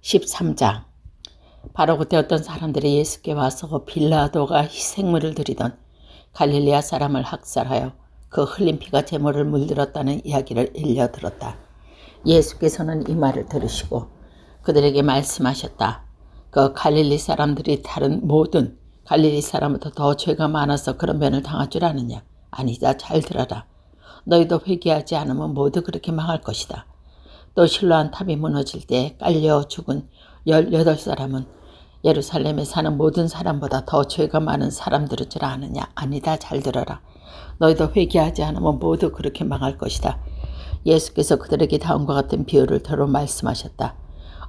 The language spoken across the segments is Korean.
13장. 바로 그때 어떤 사람들이 예수께 와서 빌라도가 희생물을 드리던 갈릴리아 사람을 학살하여 그 흘린 피가 제물을 물들었다는 이야기를 일려 들었다. 예수께서는 이 말을 들으시고 그들에게 말씀하셨다. 그 갈릴리 사람들이 다른 모든 갈릴리 사람보다 더 죄가 많아서 그런 변을 당할 줄 아느냐? 아니다. 잘 들어라. 너희도 회개하지 않으면 모두 그렇게 망할 것이다. 또 실로암 탑이 무너질 때 깔려 죽은 18사람은 예루살렘에 사는 모든 사람보다 더 죄가 많은 사람들인 줄 아느냐? 아니다. 잘 들어라. 너희도 회개하지 않으면 모두 그렇게 망할 것이다. 예수께서 그들에게 다음과 같은 비유를 더러 말씀하셨다.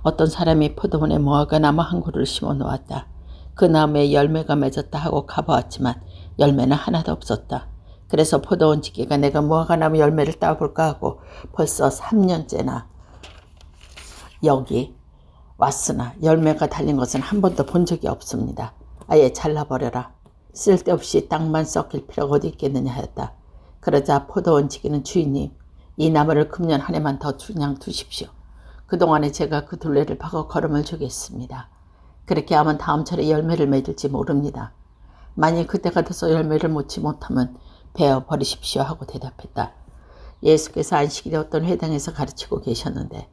어떤 사람이 포도원에 무화과나무 한 그루를 심어 놓았다. 그 나무에 열매가 맺었다 하고 가보았지만 열매는 하나도 없었다. 그래서 포도원 지기가 내가 무화과나무 열매를 따볼까 하고 벌써 3년째나 여기 왔으나 열매가 달린 것은 한 번도 본 적이 없습니다. 아예 잘라버려라. 쓸데없이 땅만 썩힐 필요가 어디 있겠느냐 하였다. 그러자 포도원 지기는 주인님, 이 나무를 금년 한 해만 더 그냥 두십시오. 그동안에 제가 그 둘레를 파고 걸음을 주겠습니다. 그렇게 하면 다음 철에 열매를 맺을지 모릅니다. 만일 그때가 돼서 열매를 맺지 못하면 베어 버리십시오 하고 대답했다. 예수께서 안식일에 어떤 회당에서 가르치고 계셨는데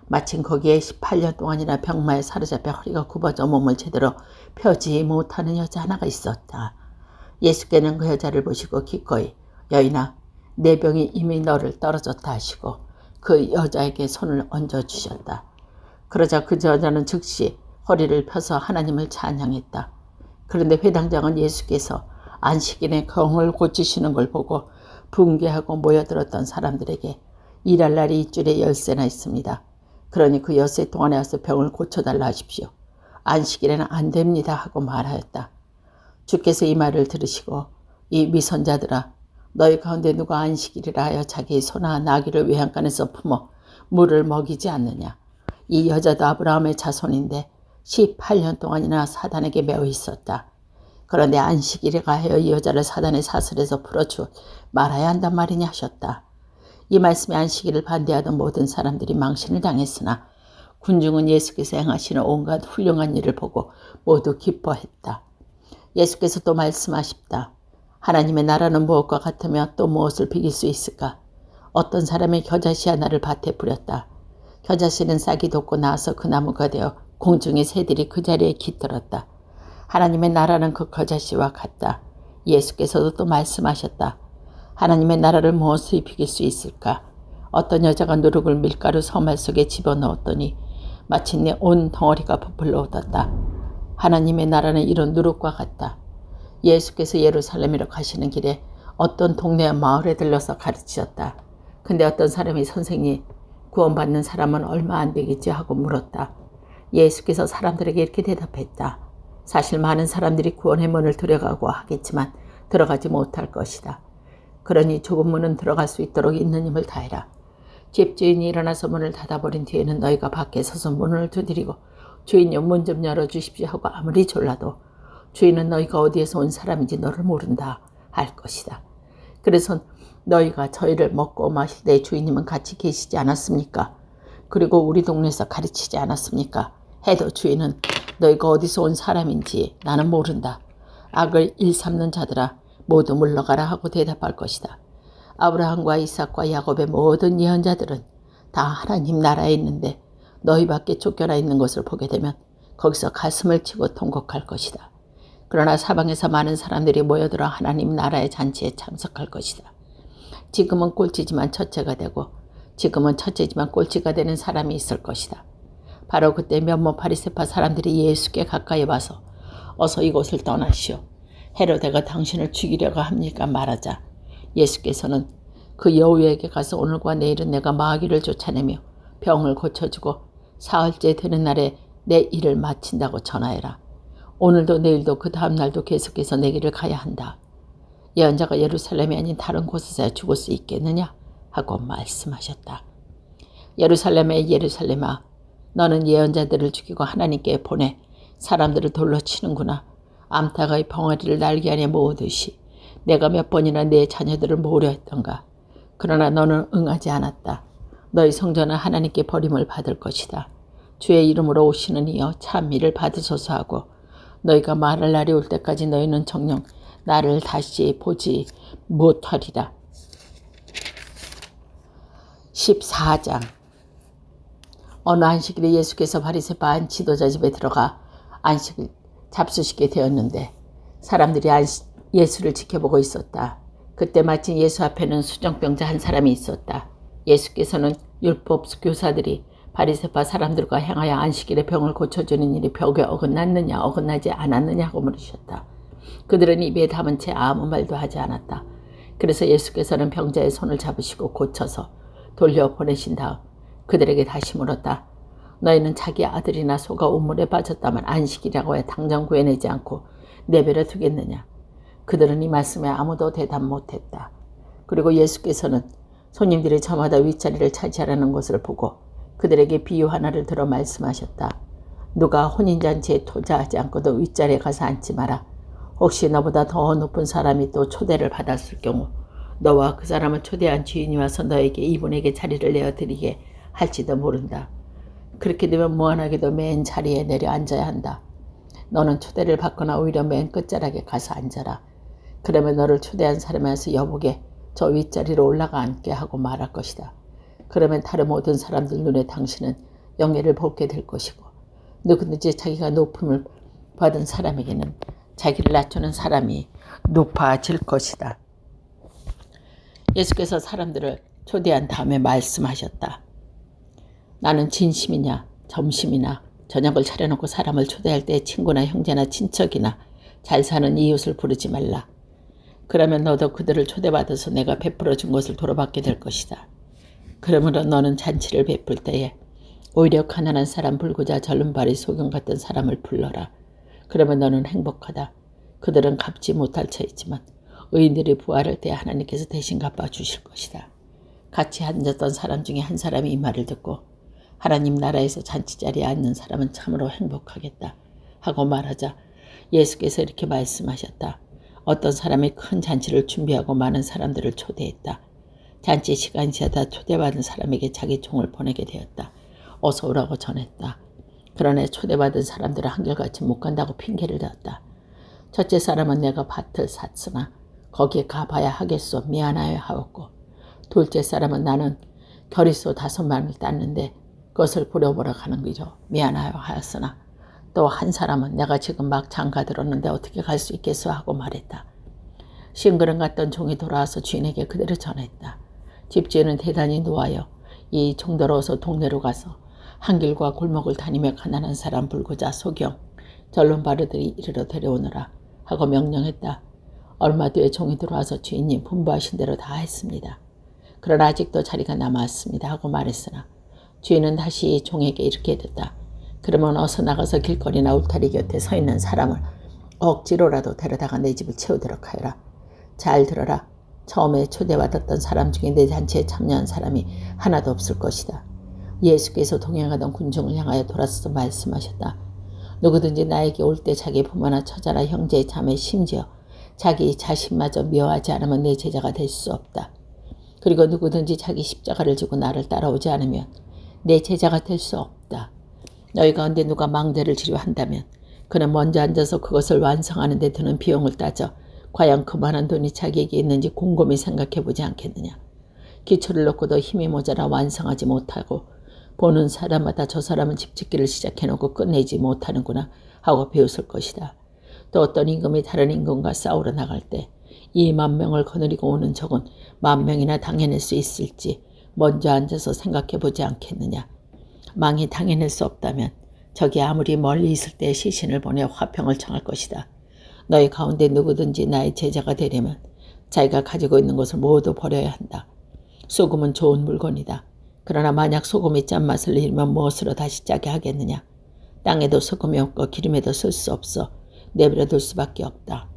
마침 거기에 18년 동안이나 병마에 사로잡혀 허리가 굽어져 몸을 제대로 펴지 못하는 여자 하나가 있었다. 예수께는 그 여자를 보시고 기꺼이 여인아, 내 병이 이미 너를 떨어졌다 하시고 그 여자에게 손을 얹어주셨다. 그러자 그 여자는 즉시 허리를 펴서 하나님을 찬양했다. 그런데 회당장은 예수께서 안식일에 병을 고치시는 걸 보고 붕괴하고 모여들었던 사람들에게 일할 날이 일주일에 10세나 있습니다. 그러니 그 10세 동안에 와서 병을 고쳐달라 하십시오. 안식일에는 안 됩니다 하고 말하였다. 주께서 이 말을 들으시고 이 위선자들아, 너희 가운데 누가 안식일이라 하여 자기 소나 나귀를 외양간에서 품어 물을 먹이지 않느냐. 이 여자도 아브라함의 자손인데 18년 동안이나 사단에게 매어 있었다. 그런데 안식일이라 하여 이 여자를 사단의 사슬에서 풀어주 말아야 한단 말이냐 하셨다. 이 말씀에 안식일을 반대하던 모든 사람들이 망신을 당했으나 군중은 예수께서 행하시는 온갖 훌륭한 일을 보고 모두 기뻐했다. 예수께서 또 말씀하십다. 하나님의 나라는 무엇과 같으며 또 무엇을 비길 수 있을까? 어떤 사람의 겨자씨 하나를 밭에 뿌렸다. 겨자씨는 싹이 돋고 나서 그 나무가 되어 공중의 새들이 그 자리에 깃들었다. 하나님의 나라는 그 겨자씨와 같다. 예수께서도 또 말씀하셨다. 하나님의 나라를 무엇을 비길 수 있을까? 어떤 여자가 누룩을 밀가루 서말 속에 집어넣었더니 마침내 온 덩어리가 부풀러 오졌다. 하나님의 나라는 이런 누룩과 같다. 예수께서 예루살렘으로 가시는 길에 어떤 동네 마을에 들러서 가르치셨다. 근데 어떤 사람이 선생님, 구원받는 사람은 얼마 안 되겠지 하고 물었다. 예수께서 사람들에게 이렇게 대답했다. 사실 많은 사람들이 구원의 문을 들어가고 하겠지만 들어가지 못할 것이다. 그러니 좁은 문은 들어갈 수 있도록 있는 힘을 다해라. 집주인이 일어나서 문을 닫아버린 뒤에는 너희가 밖에 서서 문을 두드리고 주인여 문 좀 열어주십시오 하고 아무리 졸라도 주인은 너희가 어디에서 온 사람인지 너를 모른다 할 것이다. 그래서 너희가 저희를 먹고 마실 때 주인님은 같이 계시지 않았습니까? 그리고 우리 동네에서 가르치지 않았습니까? 해도 주인은 너희가 어디서 온 사람인지 나는 모른다. 악을 일삼는 자들아 모두 물러가라 하고 대답할 것이다. 아브라함과 이삭과 야곱의 모든 예언자들은 다 하나님 나라에 있는데 너희밖에 쫓겨나 있는 것을 보게 되면 거기서 가슴을 치고 통곡할 것이다. 그러나 사방에서 많은 사람들이 모여들어 하나님 나라의 잔치에 참석할 것이다. 지금은 꼴찌지만 첫째가 되고 지금은 첫째지만 꼴찌가 되는 사람이 있을 것이다. 바로 그때 몇몇 바리새파 사람들이 예수께 가까이 와서 어서 이곳을 떠나시오. 헤로데가 당신을 죽이려고 합니까? 말하자 예수께서는 그 여우에게 가서 오늘과 내일은 내가 마귀를 쫓아내며 병을 고쳐주고 사흘째 되는 날에 내 일을 마친다고 전하여라. 오늘도 내일도 그 다음 날도 계속해서 내 길을 가야 한다. 예언자가 예루살렘이 아닌 다른 곳에서 죽을 수 있겠느냐? 하고 말씀하셨다. 예루살렘아, 너는 예언자들을 죽이고 하나님께 보내 사람들을 돌로 치는구나. 암탉의 벙어리를 날개 안에 모으듯이 내가 몇 번이나 내 자녀들을 모으려 했던가. 그러나 너는 응하지 않았다. 너희 성전은 하나님께 버림을 받을 것이다. 주의 이름으로 오시는 이여 찬미를 받으소서 하고 너희가 말할 날이 올 때까지 너희는 정녕 나를 다시 보지 못하리라. 14장. 어느 안식일에 예수께서 바리새파 한 지도자 집에 들어가 안식을 잡수시게 되었는데 사람들이 예수를 지켜보고 있었다. 그때 마침 예수 앞에는 수정병자 한 사람이 있었다. 예수께서는 율법 교사들이 바리새파 사람들과 행하여 안식일에 병을 고쳐주는 일이 벽에 어긋났느냐 어긋나지 않았느냐고 물으셨다. 그들은 입에 담은 채 아무 말도 하지 않았다. 그래서 예수께서는 병자의 손을 잡으시고 고쳐서 돌려보내신 다음 그들에게 다시 물었다. 너희는 자기 아들이나 소가 우물에 빠졌다면 안식이라고 해 당장 구해내지 않고 내버려 두겠느냐. 그들은 이 말씀에 아무도 대답 못했다. 그리고 예수께서는 손님들이 저마다 윗자리를 차지하라는 것을 보고 그들에게 비유 하나를 들어 말씀하셨다. 누가 혼인잔치에 투자하지 않고도 윗자리에 가서 앉지 마라. 혹시 너보다 더 높은 사람이 또 초대를 받았을 경우 너와 그 사람을 초대한 주인이 와서 너에게 이분에게 자리를 내어드리게 할지도 모른다. 그렇게 되면 무한하게도 맨 자리에 내려 앉아야 한다. 너는 초대를 받거나 오히려 맨 끝자락에 가서 앉아라. 그러면 너를 초대한 사람이 와서 여보게 저 윗자리로 올라가 앉게 하고 말할 것이다. 그러면 다른 모든 사람들 눈에 당신은 영예를 받게 될 것이고 누구든지 자기가 높음을 받은 사람에게는 자기를 낮추는 사람이 높아질 것이다. 예수께서 사람들을 초대한 다음에 말씀하셨다. 나는 진심이냐 점심이나 저녁을 차려놓고 사람을 초대할 때 친구나 형제나 친척이나 잘 사는 이웃을 부르지 말라. 그러면 너도 그들을 초대받아서 내가 베풀어 준 것을 돌아받게 될 것이다. 그러므로 너는 잔치를 베풀 때에 오히려 가난한 사람 불구자 절름발이 소경 같은 사람을 불러라. 그러면 너는 행복하다. 그들은 갚지 못할 처이지만 의인들이 부활할 때 하나님께서 대신 갚아주실 것이다. 같이 앉았던 사람 중에 한 사람이 이 말을 듣고 하나님 나라에서 잔치자리에 앉는 사람은 참으로 행복하겠다 하고 말하자 예수께서 이렇게 말씀하셨다. 어떤 사람이 큰 잔치를 준비하고 많은 사람들을 초대했다. 잔치 시간이 지나다 초대받은 사람에게 자기 종을 보내게 되었다. 어서 오라고 전했다. 그러나 초대받은 사람들은 한결같이 못 간다고 핑계를 대었다. 첫째 사람은 내가 밭을 샀으나 거기에 가봐야 하겠소 미안하여 하였고 둘째 사람은 나는 겨리소 5마리를 땄는데 그것을 부려보러 가는 거죠. 미안하여 하였으나 또 한 사람은 내가 지금 막 장가 들었는데 어떻게 갈 수 있겠소 하고 말했다. 심부름 갔던 종이 돌아와서 주인에게 그대로 전했다. 집주인은 대단히 노하여 이 종더러워서 동네로 가서 한길과 골목을 다니며 가난한 사람 불구자 소경 절름바르들이 이르러 데려오느라 하고 명령했다. 얼마 뒤에 종이 들어와서 주인님 분부하신 대로 다 했습니다. 그러나 아직도 자리가 남았습니다 하고 말했으나 주인은 다시 종에게 이렇게 해뒀다. 그러면 어서 나가서 길거리나 울타리 곁에 서 있는 사람을 억지로라도 데려다가 내 집을 채우도록 하여라. 잘 들어라. 처음에 초대받았던 사람 중에 내 잔치에 참여한 사람이 하나도 없을 것이다. 예수께서 동행하던 군중을 향하여 돌아서서 말씀하셨다. 누구든지 나에게 올 때 자기 부모나 처자나 형제 자매 심지어 자기 자신마저 미워하지 않으면 내 제자가 될 수 없다. 그리고 누구든지 자기 십자가를 지고 나를 따라오지 않으면 내 제자가 될 수 없다. 너희 가운데 누가 망대를 치료한다면 그는 먼저 앉아서 그것을 완성하는 데 드는 비용을 따져 과연 그만한 돈이 자기에게 있는지 곰곰이 생각해 보지 않겠느냐. 기초를 놓고도 힘이 모자라 완성하지 못하고 보는 사람마다 저 사람은 집 짓기를 시작해놓고 끝내지 못하는구나 하고 비웃을 것이다. 또 어떤 임금이 다른 임금과 싸우러 나갈 때 이 10,000명을 거느리고 오는 적은 10,000명이나 당해낼 수 있을지 먼저 앉아서 생각해 보지 않겠느냐. 망이 당해낼 수 없다면 적이 아무리 멀리 있을 때 시신을 보내 화평을 청할 것이다. 너희 가운데 누구든지 나의 제자가 되려면 자기가 가지고 있는 것을 모두 버려야 한다. 소금은 좋은 물건이다. 그러나 만약 소금이 짠맛을 잃으면 무엇으로 다시 짜게 하겠느냐. 땅에도 소금이 없고 기름에도 쓸 수 없어 내버려 둘 수밖에 없다.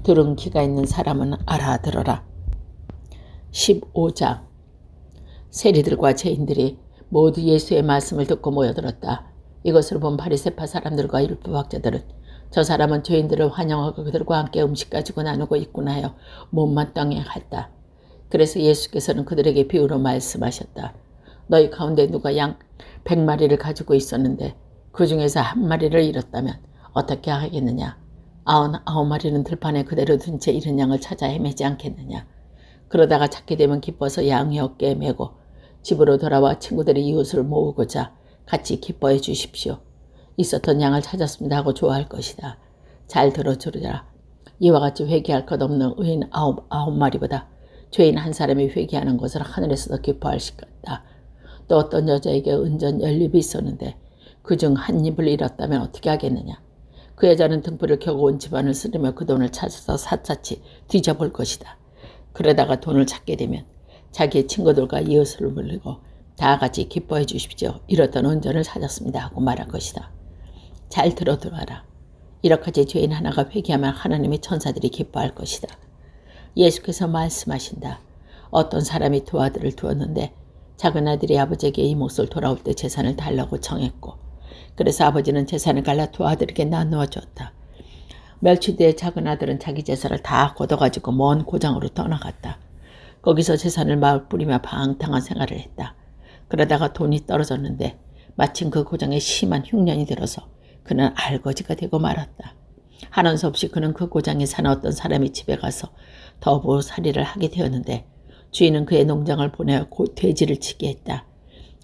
들은 귀가 있는 사람은 알아들어라. 15장. 세리들과 죄인들이 모두 예수의 말씀을 듣고 모여들었다. 이것을 본 바리새파 사람들과 율법학자들은 저 사람은 죄인들을 환영하고 그들과 함께 음식 가지고 나누고 있구나 하여 못마땅해 했다. 그래서 예수께서는 그들에게 비유로 말씀하셨다. 너희 가운데 누가 양 100마리를 가지고 있었는데 그 중에서 한 마리를 잃었다면 어떻게 하겠느냐? 99마리는 들판에 그대로 둔 채 잃은 양을 찾아 헤매지 않겠느냐? 그러다가 찾게 되면 기뻐서 양이 어깨에 메고 집으로 돌아와 친구들의 이웃을 모으고자 같이 기뻐해 주십시오. 있었던 양을 찾았습니다 하고 좋아할 것이다. 잘 들어주라. 이와 같이 회개할 것 없는 의인 아홉 마리보다 죄인 한 사람이 회개하는 것을 하늘에서도 기뻐할 것이다. 또 어떤 여자에게 은전 10입이 있었는데 그중 한 입을 잃었다면 어떻게 하겠느냐. 그 여자는 등불을 켜고 온 집안을 쓸으며 그 돈을 찾아서 샅샅이 뒤져볼 것이다. 그러다가 돈을 찾게 되면 자기의 친구들과 이웃을 불리고 다 같이 기뻐해 주십시오. 잃었던 은전을 찾았습니다 하고 말할 것이다. 잘 들어두라라. 이렇게 죄인 하나가 회개하면 하나님의 천사들이 기뻐할 것이다. 예수께서 말씀하신다. 어떤 사람이 두 아들을 두었는데 작은 아들이 아버지에게 이 몫을 돌아올 때 재산을 달라고 청했고 그래서 아버지는 재산을 갈라 두 아들에게 나누어 줬다. 며칠 뒤에 작은 아들은 자기 재산을 다 걷어가지고 먼 고장으로 떠나갔다. 거기서 재산을 마을 뿌리며 방탕한 생활을 했다. 그러다가 돈이 떨어졌는데 마침 그 고장에 심한 흉년이 들어서 그는 알거지가 되고 말았다. 하는 수 없이 그는 그 고장에 사는 어떤 사람의 집에 가서 더부살이를 하게 되었는데 주인은 그의 농장을 보내어 돼지를 치게 했다.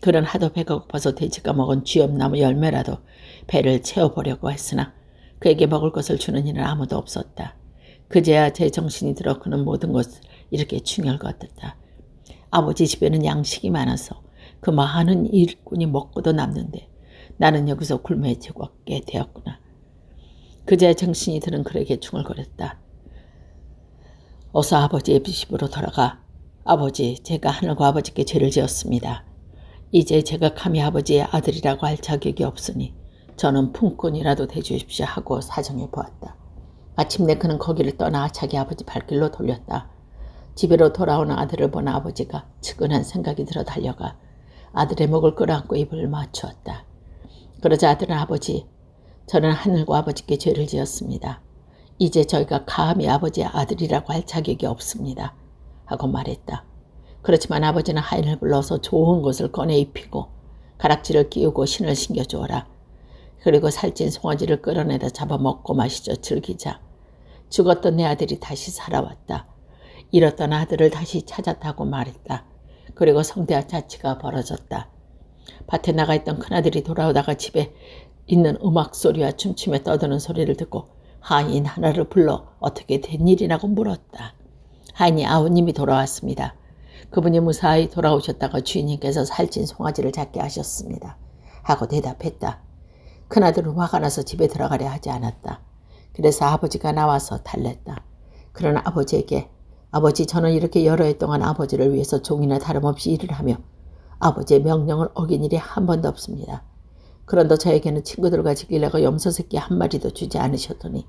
그는 하도 배가 고파서 돼지가 먹은 쥐엄나무 열매라도 배를 채워보려고 했으나 그에게 먹을 것을 주는 이는 아무도 없었다. 그제야 제 정신이 들어 그는 모든 것을 이렇게 충혈거렸다. 아버지 집에는 양식이 많아서 그 많은 일꾼이 먹고도 남는데 나는 여기서 굶어 죽게 되었구나. 그제야 정신이 드는 그에게 중얼거렸다. 어서 아버지의 집으로 돌아가. 아버지, 제가 하늘과 아버지께 죄를 지었습니다. 이제 제가 감히 아버지의 아들이라고 할 자격이 없으니 저는 품꾼이라도 돼주십시오 하고 사정해 보았다. 마침내 그는 거기를 떠나 자기 아버지 발길로 돌렸다. 집으로 돌아오는 아들을 본 아버지가 측은한 생각이 들어 달려가 아들의 목을 끌어안고 입을 맞추었다. 그러자 아들은 아버지, 저는 하늘과 아버지께 죄를 지었습니다. 이제 저희가 감히 아버지의 아들이라고 할 자격이 없습니다. 하고 말했다. 그렇지만 아버지는 하인을 불러서 좋은 것을 꺼내 입히고 가락지를 끼우고 신을 신겨주어라. 그리고 살찐 송아지를 끌어내다 잡아먹고 마시죠. 즐기자. 죽었던 내 아들이 다시 살아왔다. 잃었던 아들을 다시 찾았다고 말했다. 그리고 성대한 자치가 벌어졌다. 밭에 나가 있던 큰아들이 돌아오다가 집에 있는 음악 소리와 춤추며 떠드는 소리를 듣고 하인 하나를 불러 어떻게 된 일이라고 물었다. 하인이 아우님이 돌아왔습니다. 그분이 무사히 돌아오셨다가 주인님께서 살찐 송아지를 잡게 하셨습니다. 하고 대답했다. 큰아들은 화가 나서 집에 들어가려 하지 않았다. 그래서 아버지가 나와서 달랬다. 그러나 아버지에게 아버지, 저는 이렇게 여러 해 동안 아버지를 위해서 종이나 다름없이 일을 하며 아버지의 명령을 어긴 일이 한 번도 없습니다. 그런데 저에게는 친구들과 지키려고 염소새끼 한 마리도 주지 않으셨더니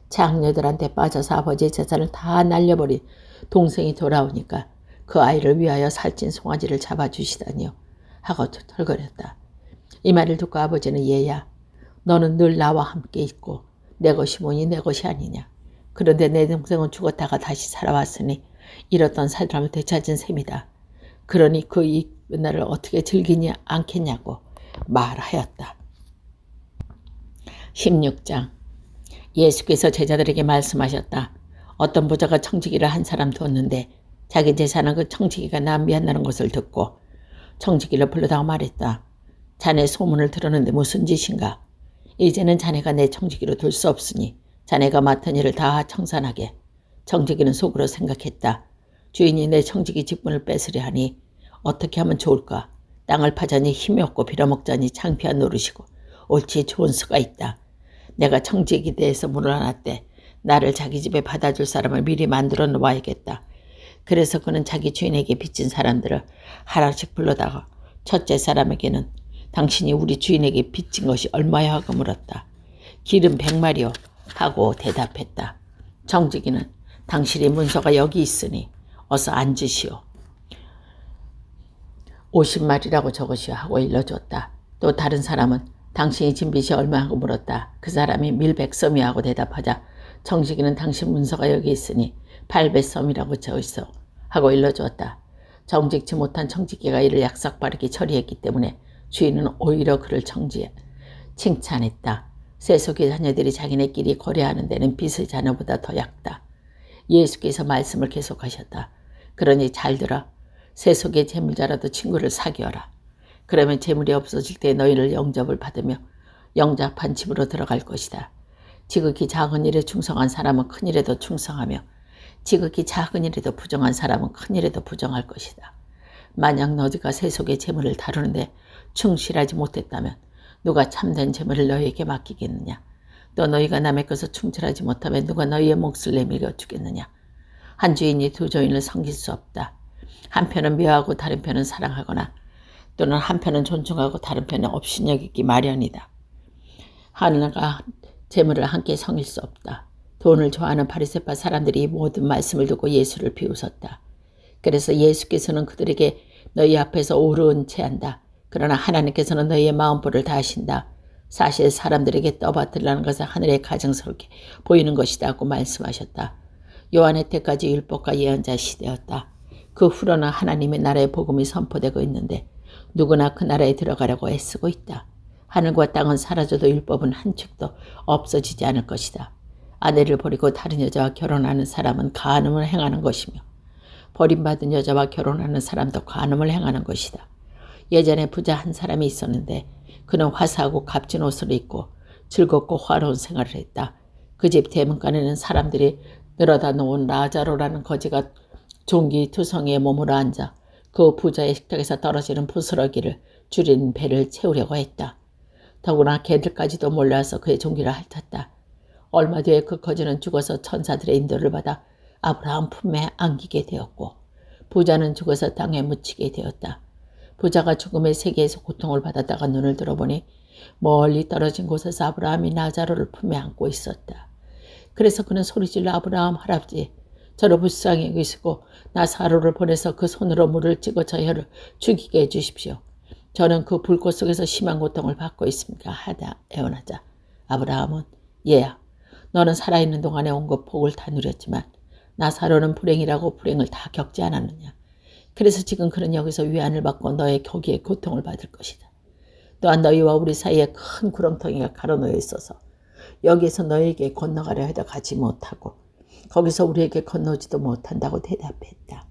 장녀들한테 빠져서 아버지의 재산을 다 날려버린 동생이 돌아오니까 그 아이를 위하여 살찐 송아지를 잡아주시다니요. 하고 털거렸다. 이 말을 듣고 아버지는 얘야, 너는 늘 나와 함께 있고 내 것이 뭐니 내 것이 아니냐. 그런데 내 동생은 죽었다가 다시 살아왔으니 잃었던 사람을 되찾은 셈이다. 그러니 그 이날을 어떻게 즐기지 않겠냐고 말하였다. 16장. 예수께서 제자들에게 말씀하셨다. 어떤 부자가 청지기를 한 사람 두었는데 자기 재산은 그 청지기가 낭비한다는 것을 듣고 청지기를 불러다가 말했다. 자네 소문을 들었는데 무슨 짓인가? 이제는 자네가 내 청지기로 둘 수 없으니 자네가 맡은 일을 다 청산하게. 청지기는 속으로 생각했다. 주인이 내 청지기 직분을 뺏으려 하니 어떻게 하면 좋을까? 땅을 파자니 힘이 없고 빌어먹자니 창피한 노릇이고 옳지 좋은 수가 있다. 내가 청지기에 대해서 물어놨대. 나를 자기 집에 받아줄 사람을 미리 만들어 놓아야겠다. 그래서 그는 자기 주인에게 빚진 사람들을 하나씩 불러다가 첫째 사람에게는 당신이 우리 주인에게 빚진 것이 얼마야 하고 물었다. 기름 100마리요 하고 대답했다. 청지기는 당신의 문서가 여기 있으니 어서 앉으시오. 50마리라고 적으시오 하고 일러줬다. 또 다른 사람은 당신이 진 빚이 얼마 하고 물었다. 그 사람이 밀백섬이 하고 대답하자 청지기는 당신 문서가 여기 있으니 800섬이라고 적으시오 하고 일러주었다. 정직치 못한 청지기가 이를 약삭빠르게 처리했기 때문에 주인은 오히려 그를 칭찬했다. 세속의 자녀들이 자기네끼리 거래하는 데는 빚의 자녀보다 더 약다. 예수께서 말씀을 계속하셨다. 그러니 잘 들어. 세속의 재물자라도 친구를 사귀어라. 그러면 재물이 없어질 때 너희를 영접을 받으며 영접한 집으로 들어갈 것이다. 지극히 작은 일에 충성한 사람은 큰 일에도 충성하며 지극히 작은 일에도 부정한 사람은 큰 일에도 부정할 것이다. 만약 너희가 세속의 재물을 다루는데 충실하지 못했다면 누가 참된 재물을 너희에게 맡기겠느냐? 또 너희가 남의 것을 충실하지 못하면 누가 너희의 몫을 내밀어 주겠느냐? 한 주인이 두 주인을 섬길 수 없다. 한편은 미워하고 다른 편은 사랑하거나 또는 한편은 존중하고 다른 편은 업신여기기 마련이다. 하나가 재물을 함께 섬길 수 없다. 돈을 좋아하는 바리새파 사람들이 이 모든 말씀을 듣고 예수를 비웃었다. 그래서 예수께서는 그들에게 너희 앞에서 옳은 체한다. 그러나 하나님께서는 너희의 마음보를 다 하신다. 사실 사람들에게 떠받들라는 것은 하늘에 가증스럽게 보이는 것이다 하고 말씀하셨다. 요한의 때까지 율법과 예언자 시대였다. 그 후로는 하나님의 나라의 복음이 선포되고 있는데 누구나 그 나라에 들어가려고 애쓰고 있다. 하늘과 땅은 사라져도 율법은 한 책도 없어지지 않을 것이다. 아내를 버리고 다른 여자와 결혼하는 사람은 간음을 행하는 것이며 버림받은 여자와 결혼하는 사람도 간음을 행하는 것이다. 예전에 부자 한 사람이 있었는데 그는 화사하고 값진 옷을 입고 즐겁고 화로운 생활을 했다. 그 집 대문간에는 사람들이 늘어다 놓은 라자로라는 거지가 종기투성이에 머물러 앉아 그 부자의 식탁에서 떨어지는 부스러기를 줄인 배를 채우려고 했다. 더구나 개들까지도 몰려와서 그의 종기를 핥았다. 얼마 뒤에 그 거지는 죽어서 천사들의 인도를 받아 아브라함 품에 안기게 되었고 부자는 죽어서 땅에 묻히게 되었다. 부자가 죽음의 세계에서 고통을 받았다가 눈을 들어보니 멀리 떨어진 곳에서 아브라함이 나자로를 품에 안고 있었다. 그래서 그는 소리질러 아브라함 할아버지 저를 불쌍히 여기시고 나사로를 보내서 그 손으로 물을 찍어 저 혀를 죽이게 해주십시오. 저는 그 불꽃 속에서 심한 고통을 받고 있습니다. 하다 애원하자 아브라함은 얘야 너는 살아있는 동안에 온갖 복을 다 누렸지만 나사로는 불행이라고 불행을 다 겪지 않았느냐. 그래서 지금 그는 여기서 위안을 받고 너의 거기에 고통을 받을 것이다. 또한 너희와 우리 사이에 큰 구렁텅이가 가로놓여 있어서 여기에서 너에게 건너가려 해도 가지 못하고 거기서 우리에게 건너지도 못한다고 대답했다.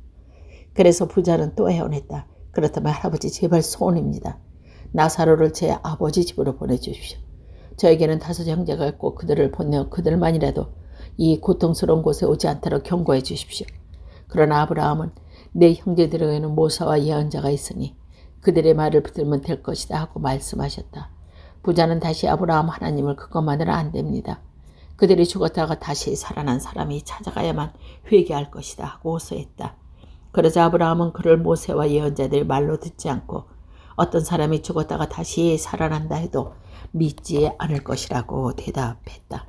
그래서 부자는 또 애원했다. 그렇다면 할아버지 제발 소원입니다. 나사로를 제 아버지 집으로 보내주십시오. 저에게는 5 형제가 있고 그들을 보내어 그들만이라도 이 고통스러운 곳에 오지 않도록 경고해 주십시오. 그러나 아브라함은 내 형제들에게는 모세와 예언자가 있으니 그들의 말을 들으면 될 것이다 하고 말씀하셨다. 부자는 다시 아브라함 하나님을 그것만으로 안 됩니다. 그들이 죽었다가 다시 살아난 사람이 찾아가야만 회개할 것이다 하고 호소했다. 그러자 아브라함은 그를 모세와 예언자들의 말로 듣지 않고 어떤 사람이 죽었다가 다시 살아난다 해도 믿지 않을 것이라고 대답했다.